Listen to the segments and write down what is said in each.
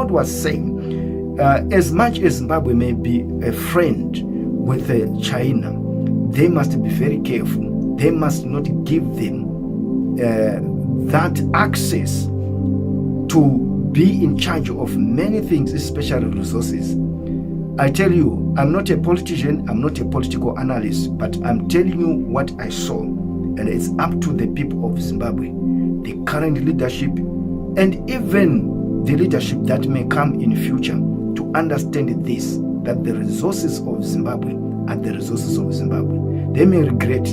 God was saying, as much as Zimbabwe may be a friend with China, they must be very careful. They must not give them that access to be in charge of many things, especially resources. I tell you, I'm not a politician, I'm not a political analyst, but I'm telling you what I saw. And it's up to the people of Zimbabwe, the current leadership, and even the leadership that may come in future to understand this, that the resources of Zimbabwe are the resources of Zimbabwe. They may regret.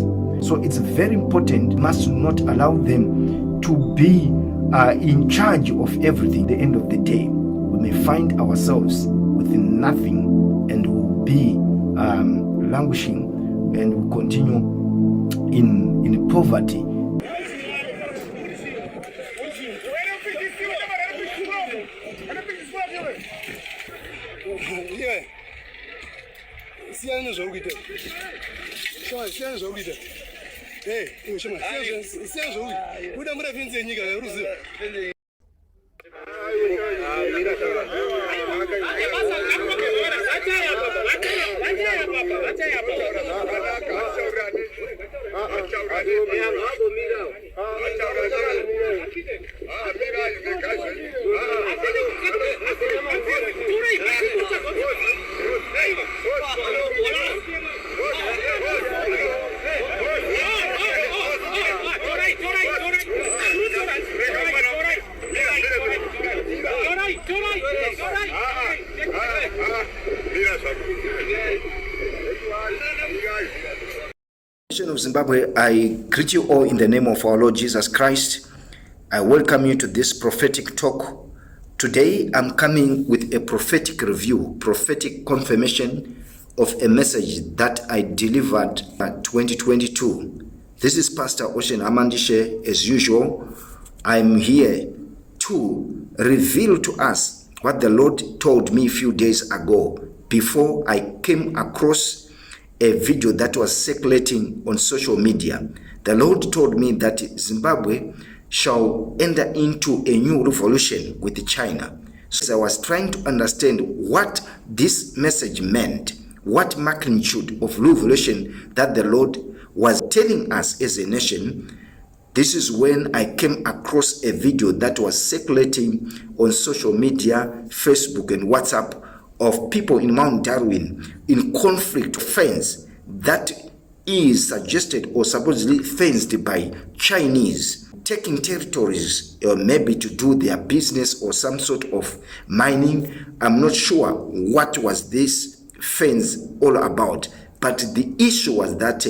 So it's very important, must not allow them to be in charge of everything. At the end of the day, we may find ourselves with nothing and will be languishing and will continue in poverty. Of Zimbabwe, I greet you all in the name of our Lord Jesus Christ. I welcome you to this prophetic talk. Today I'm coming with a prophetic review, prophetic confirmation of a message that I delivered in 2022. This is Pastor Ocean Amandishe. As usual, I'm here to reveal to us what the Lord told me a few days ago before I came across a video that was circulating on social media. The Lord told me that Zimbabwe shall enter into a new revolution with China. So I was trying to understand what this message meant, what magnitude of revolution that the Lord was telling us as a nation. This is when I came across a video that was circulating on social media, Facebook and WhatsApp, of people in Mount Darwin in conflict fence that is suggested or supposedly fenced by Chinese, taking territories maybe to do their business or some sort of mining. I'm not sure what was this fence all about, but the issue was that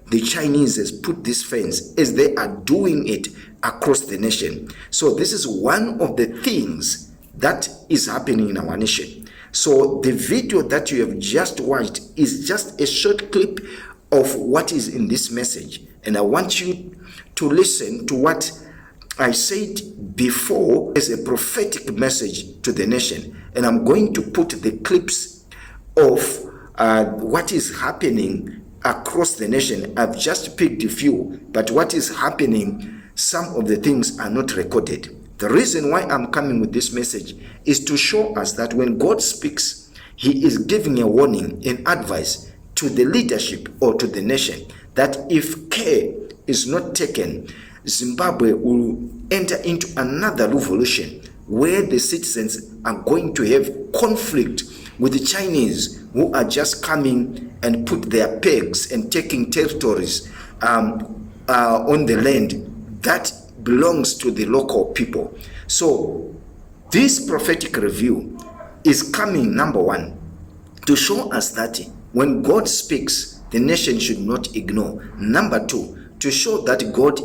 the Chinese has put this fence as they are doing it across the nation. So this is one of the things that is happening in our nation. So the video that you have just watched is just a short clip of what is in this message. And I want you to listen to what I said before as a prophetic message to the nation. And I'm going to put the clips of what is happening across the nation. I've just picked a few, but what is happening, some of the things are not recorded. The reason why I'm coming with this message is to show us that when God speaks, he is giving a warning and advice to the leadership or to the nation that if care is not taken, Zimbabwe will enter into another revolution where the citizens are going to have conflict with the Chinese who are just coming and put their pegs and taking territories on the land that belongs to the local people. So this prophetic review is coming, number one, to show us that when God speaks, the nation should not ignore. Number two, to show that God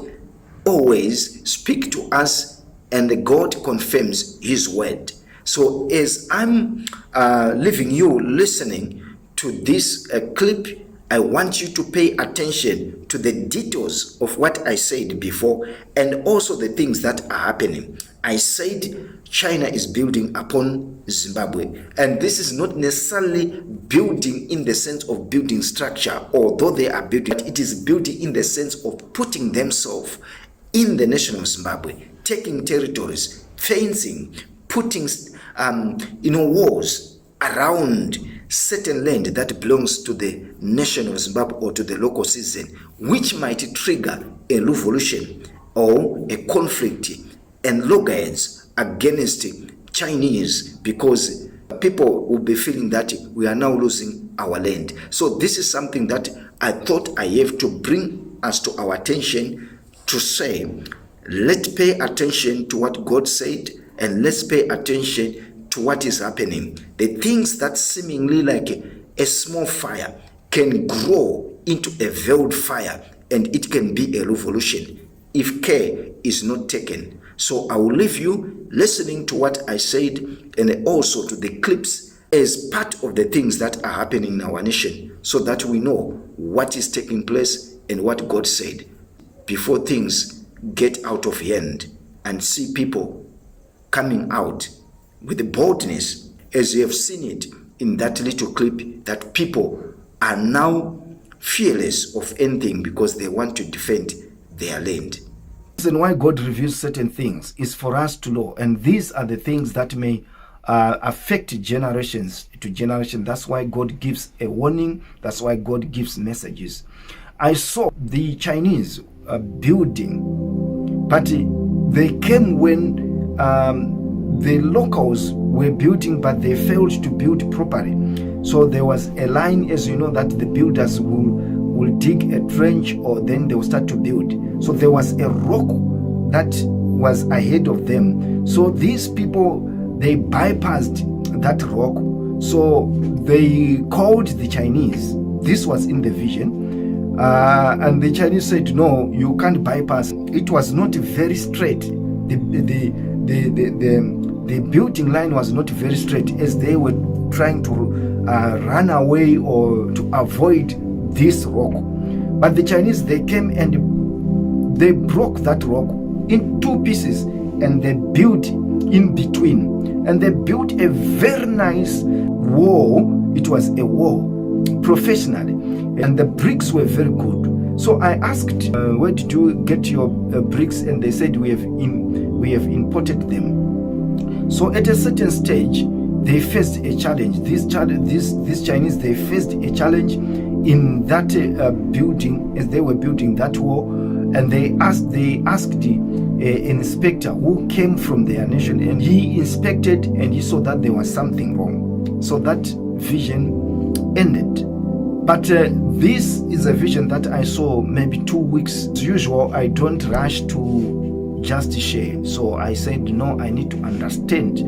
always speaks to us and God confirms his word. So as I'm leaving you listening to this clip, I want you to pay attention to the details of what I said before and also the things that are happening. I said China is building upon Zimbabwe, and this is not necessarily building in the sense of building structure, although they are building, but it is building in the sense of putting themselves in the nation of Zimbabwe, taking territories, fencing, putting wars around certain land that belongs to the nation of Zimbabwe or to the local citizen, which might trigger a revolution or a conflict and loggerheads against Chinese, because people will be feeling that we are now losing our land. So this is something that I thought I have to bring us to our attention, to say, let's pay attention to what God said, and let's pay attention to what is happening. The things that seemingly like a small fire can grow into a veiled fire, and it can be a revolution if care is not taken. So I will leave you listening to what I said, and also to the clips as part of the things that are happening in our nation, so that we know what is taking place and what God said, before things get out of hand and see people coming out with boldness, as you have seen it in that little clip, that people are now fearless of anything because they want to defend their land. The reason why God reveals certain things is for us to know, and these are the things that may affect generations to generation. That's why God gives a warning. That's why God gives messages. I saw the Chinese building, but they came when the locals were building, but they failed to build properly. So there was a line, as you know, that the builders will dig a trench, or then they will start to build. So there was a rock that was ahead of them. So these people, they bypassed that rock. So they called the Chinese. This was in the vision. And the Chinese said, no, you can't bypass. It was not very straight. The building line was not very straight, as they were trying to run away or to avoid this rock. But the Chinese, they came and they broke that rock in two pieces, and they built in between, and they built a very nice wall. It was a wall professionally, and the bricks were very good. So I asked, where did you get your bricks? And they said, we have imported them. So at a certain stage, they faced a challenge. These Chinese, they faced a challenge in that building, as they were building that wall, and they asked an inspector who came from their nation, and he inspected and he saw that there was something wrong. So that vision ended. But this is a vision that I saw maybe 2 weeks. As usual, I don't rush to just share. So I said, no, I need to understand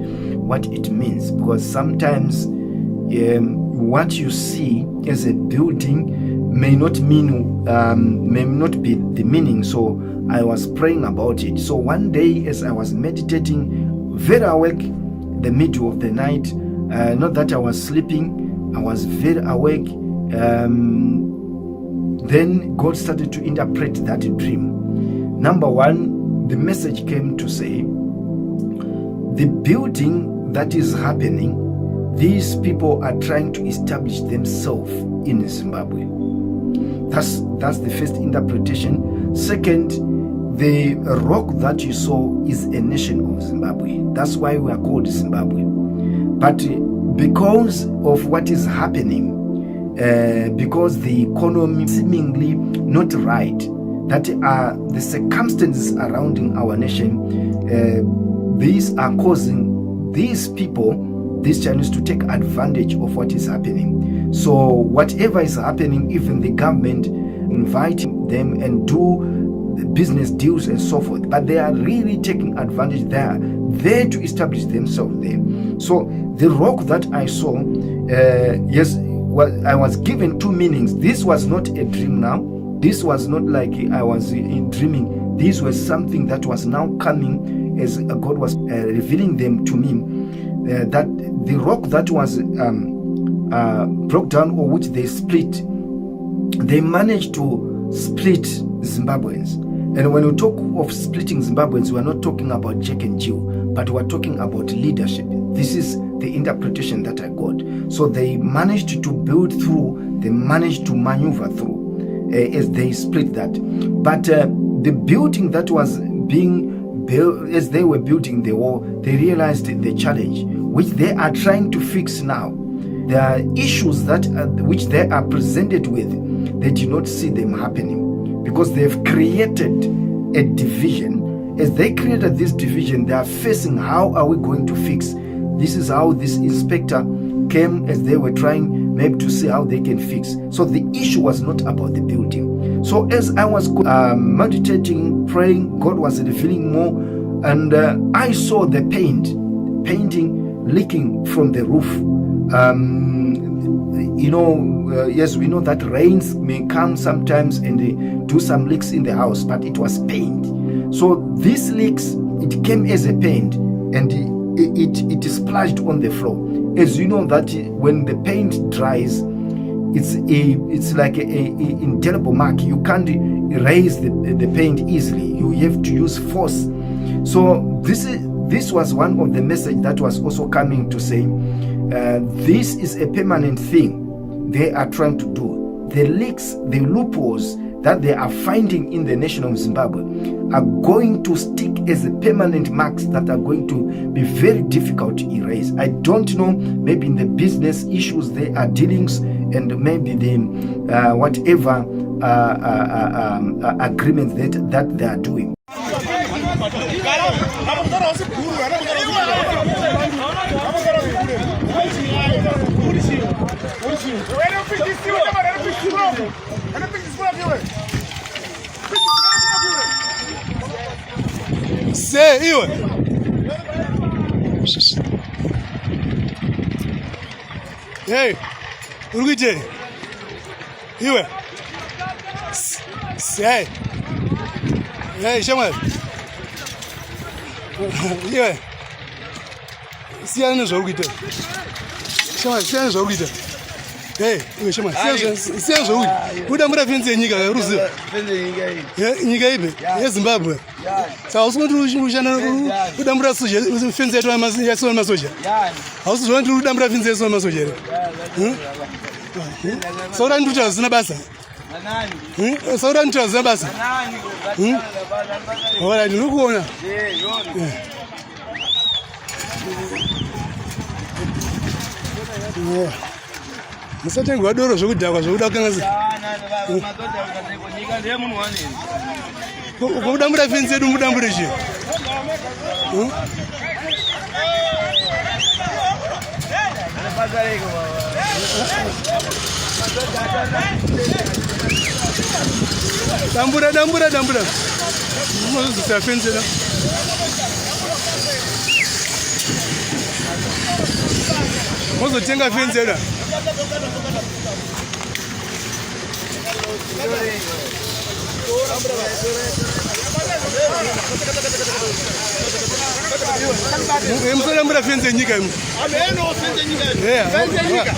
what it means, because sometimes what you see as a building may not be the meaning. So I was praying about it. So one day, as I was meditating, very awake, the middle of the night, not that I was sleeping, I was very awake. Then God started to interpret that dream. Number one, the message came to say, the building that is happening, these people are trying to establish themselves in Zimbabwe. That's the first interpretation. Second, the rock that you saw is a nation of Zimbabwe. That's why we are called Zimbabwe. But because of what is happening, because the economy seemingly not right, that are the circumstances surrounding our nation, these are causing these people, these Chinese, to take advantage of what is happening. So whatever is happening, even the government inviting them and do business deals and so forth, but they are really taking advantage. They are there to establish themselves there. So the rock that I saw, yes, I was given two meanings. This was not a dream now. This was not like I was dreaming. This was something that was now coming as God was revealing them to me. That the rock that was broke down, or which they split, they managed to split Zimbabweans. And when we talk of splitting Zimbabweans, we're not talking about Jack and Jill, but we're talking about leadership. This is the interpretation that I got. So they managed to build through, they managed to maneuver through as they split that. But the building that was being built, as they were building the wall, they realized the challenge. which they are trying to fix now. There are issues that which they are presented with. They do not see them happening because they've created a division. As they created this division, they are facing how are we going to fix. This is how this inspector came as they were trying maybe to see how they can fix. So the issue was not about the building. So as I was meditating, praying, God was revealing more, and I saw the painting leaking from the roof. Yes, we know that rains may come sometimes and they do some leaks in the house, but it was paint. So these leaks, it came as a paint, and it splashed on the floor. As you know that when the paint dries, it's like a indelible mark. You can't erase the paint easily. You have to use force. So this was one of the message that was also coming to say this is a permanent thing they are trying to do. The leaks, the loopholes that they are finding in the nation of Zimbabwe are going to stick as a permanent marks that are going to be very difficult to erase. I don't know, maybe in the business issues they are dealing, and maybe the whatever agreements that they are doing. Say iwe. Hey, urugije. Iwe. Say. Hey, Shamal. Iwe. Siyana zokugita. Shamal, siyana zokugita. Hey, iwe Shamal, siyana zokugita. Kuda mura fenze nyika ruzi. Fenze nyika hii. Nyika ibe. Ya Zimbabwe. Sasa usikushana udambura soja fenze yetu ya soma masoja. Hausi zwantu udambura fenze ya soma masoja. Saura ntucha zina basa. Nani? Saura ntucha zina basa. Nani? Wala ndikuona. Musatengwa doro zvokudhakwa zvokuda kangazi. Kudambura fenzi yedu mudambure chi. Dambura. Muzisa fenzi yedu. Muzotenga fenzi yedu. Msonambura fenze nyika imu. Ameno fenze nyika. Fenze nyika.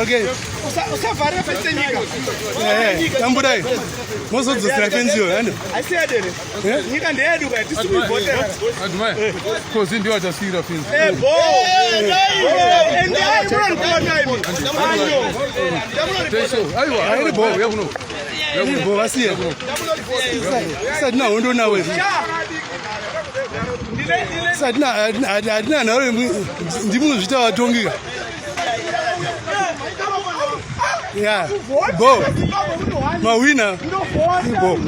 Okay. Usavara fenze nyika. Tamburai. Mozodzosera fenze yo, yano. Asiadere. Nyika ndeyedu ka tisibivotera. Aduma. Kozi ndio atasira fenze. Bo. Ende ayi run for time. Aiwa, ayi bo, yakuno. Yakuno bo asiye. Sadna hondo nawe. Sadna nawe ndimuzvita watongika. Yeah. Bo. Mawina. Bo.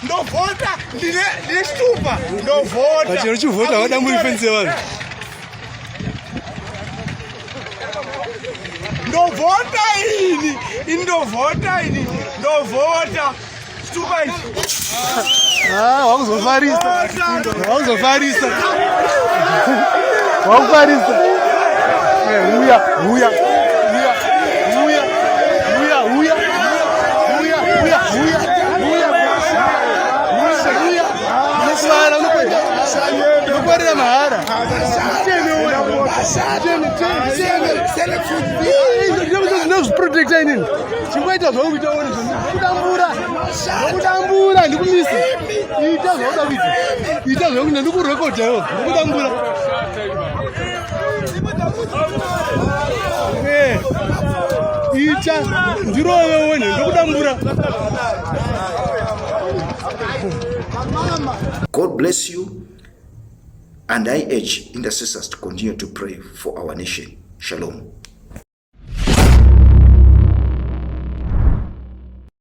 Ndovota ndine stupa ndovota bachero chivota wadamburi fenze vanhu ndovota ndovota stupa ichi wakuzofarisa uya Guarda mahara. Nos protector nini? Chimwaita zvokuita one kudambura ndikumisa. Ita zvokuda kuita. Ita zvokuda ndikurekodha yo. Kudambura. Ita ndirove one ndikudambura. God bless you. And I urge intercessors to continue to pray for our nation. Shalom.